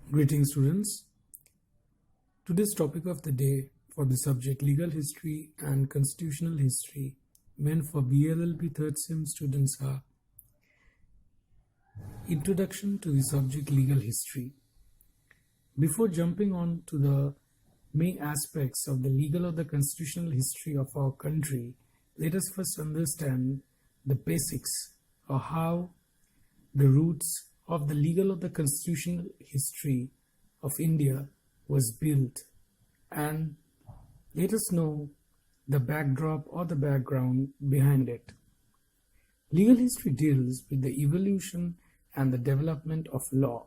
Greetings students. Today's topic of the day for the subject Legal History and Constitutional History meant for BLLB 3rd Sem students are Introduction to the subject Legal History. Before jumping on to the main aspects of the legal or the constitutional history of our country, let us first understand the basics or how the roots of the legal or the constitutional history of India was built, and let us know the backdrop or the background behind it. Legal history deals with the evolution and the development of law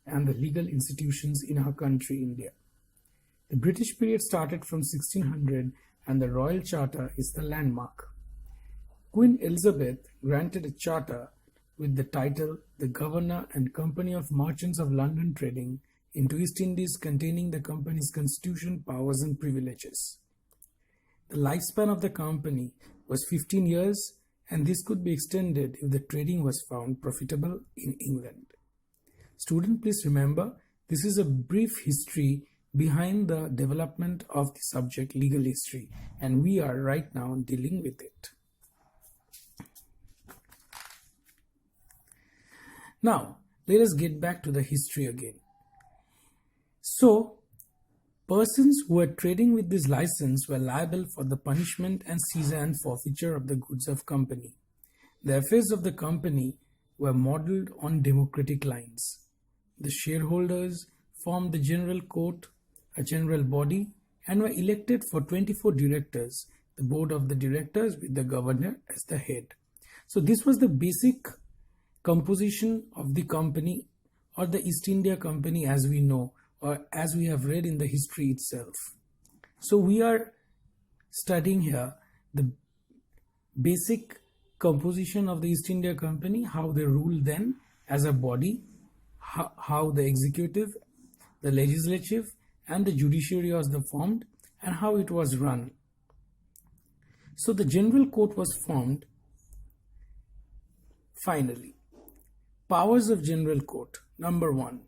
and the legal institutions in our country, India. The British period started from 1600 and the Royal Charter is the landmark. Queen Elizabeth granted a charter with the title The Governor and Company of Merchants of London Trading into East Indies, containing the company's constitution, powers and privileges. The lifespan of the company was 15 years, and this could be extended if the trading was found profitable in England. Student, please remember, this is a brief history behind the development of the subject legal history, and we are right now dealing with it. Now, let us get back to the history again. So, persons who were trading with this license were liable for the punishment and seizure and forfeiture of the goods of company. The affairs of the company were modeled on democratic lines. The shareholders formed the general court, a general body, and were elected for 24 directors, the board of the directors with the governor as the head. So this was the basic composition of the company or the East India Company as we know, or as we have read in the history itself. So we are studying here the basic composition of the East India Company, how they ruled then as a body, how the executive, the legislative and the judiciary was formed, and how it was run. So the general court was formed. Finally, powers of general court. Number 1,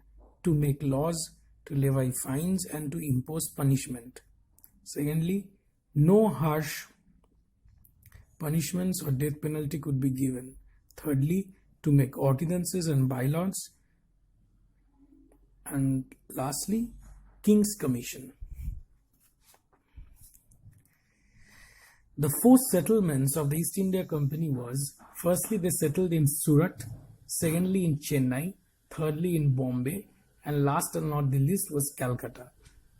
to make laws, to levy fines and to impose punishment. Secondly, no harsh punishments or death penalty could be given. Thirdly, to make ordinances and bylaws. And lastly, King's Commission. The 4 settlements of the East India Company was, firstly they settled in Surat, secondly in Chennai, thirdly in Bombay, and last and not the least was Calcutta,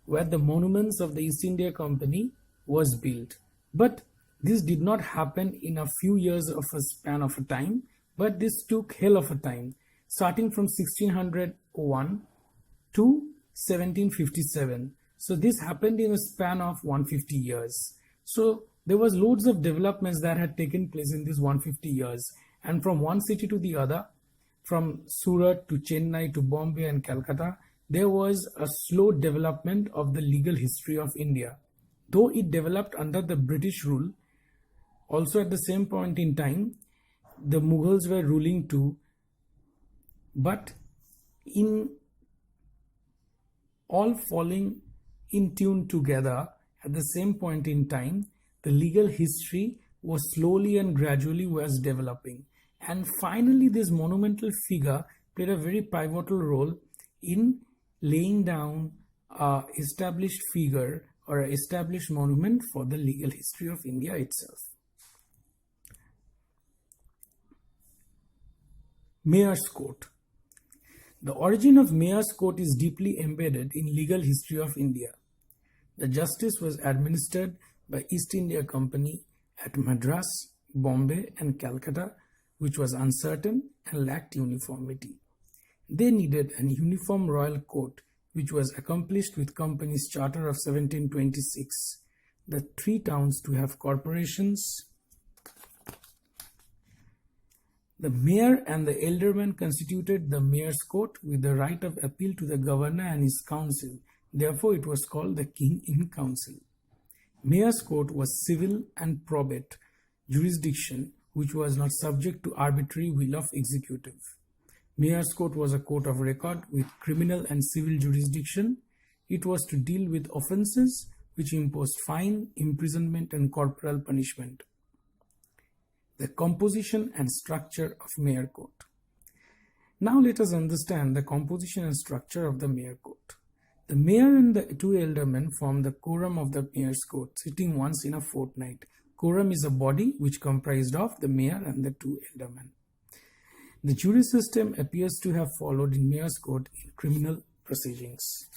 where the monuments of the East India Company was built. But this did not happen in a few years of a span of a time, but this took hell of a time, starting from 1601 to 1757. So this happened in a span of 150 years. So there was loads of developments that had taken place in this 150 years, and from one city to the other, from Surat to Chennai to Bombay and Calcutta, there was a slow development of the legal history of India. Though it developed under the British rule, also at the same point in time, the Mughals were ruling too, but in all falling in tune together at the same point in time, the legal history was slowly and gradually was developing. And finally, this monumental figure played a very pivotal role in laying down an established figure or an established monument for the legal history of India itself. Mayor's Court. The origin of Mayor's Court is deeply embedded in legal history of India. The justice was administered by East India Company at Madras, Bombay and Calcutta, which was uncertain and lacked uniformity. They needed an uniform royal court, which was accomplished with Company's Charter of 1726. The 3 towns to have corporations. The mayor and the aldermen constituted the mayor's court with the right of appeal to the governor and his council. Therefore, it was called the King in Council. Mayor's court was civil and probate jurisdiction which was not subject to arbitrary will of executive. Mayor's Court was a court of record with criminal and civil jurisdiction. It was to deal with offences which imposed fine, imprisonment and corporal punishment. The composition and structure of Mayor Court. Now let us understand the composition and structure of the Mayor Court. The mayor and the two aldermen form the quorum of the Mayor's Court, sitting once in a fortnight. Quorum is a body which comprised of the mayor and the two aldermen. The jury system appears to have followed in Mayor's Court in criminal proceedings.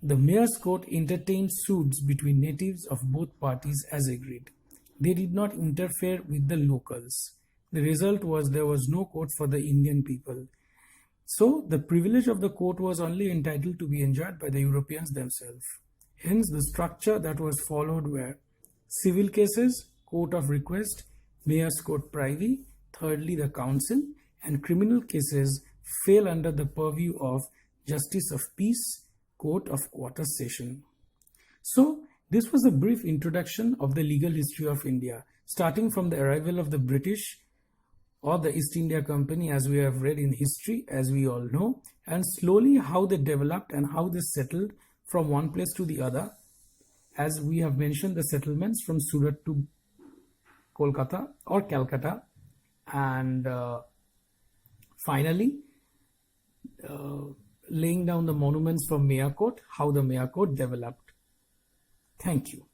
The Mayor's Court entertained suits between natives of both parties as agreed. They did not interfere with the locals. The result was there was no court for the Indian people. So the privilege of the court was only entitled to be enjoyed by the Europeans themselves. Hence the structure that was followed were civil cases, court of request, Mayor's Court privy, thirdly the council, and criminal cases fell under the purview of Justice of Peace, Court of Quarter Session. So this was a brief introduction of the legal history of India, starting from the arrival of the British or the East India Company, as we have read in history, as we all know, and slowly how they developed and how they settled from one place to the other. As we have mentioned, the settlements from Surat to Kolkata or Calcutta, and finally laying down the monuments for Mayor Court, how the Mayor Court developed. Thank you.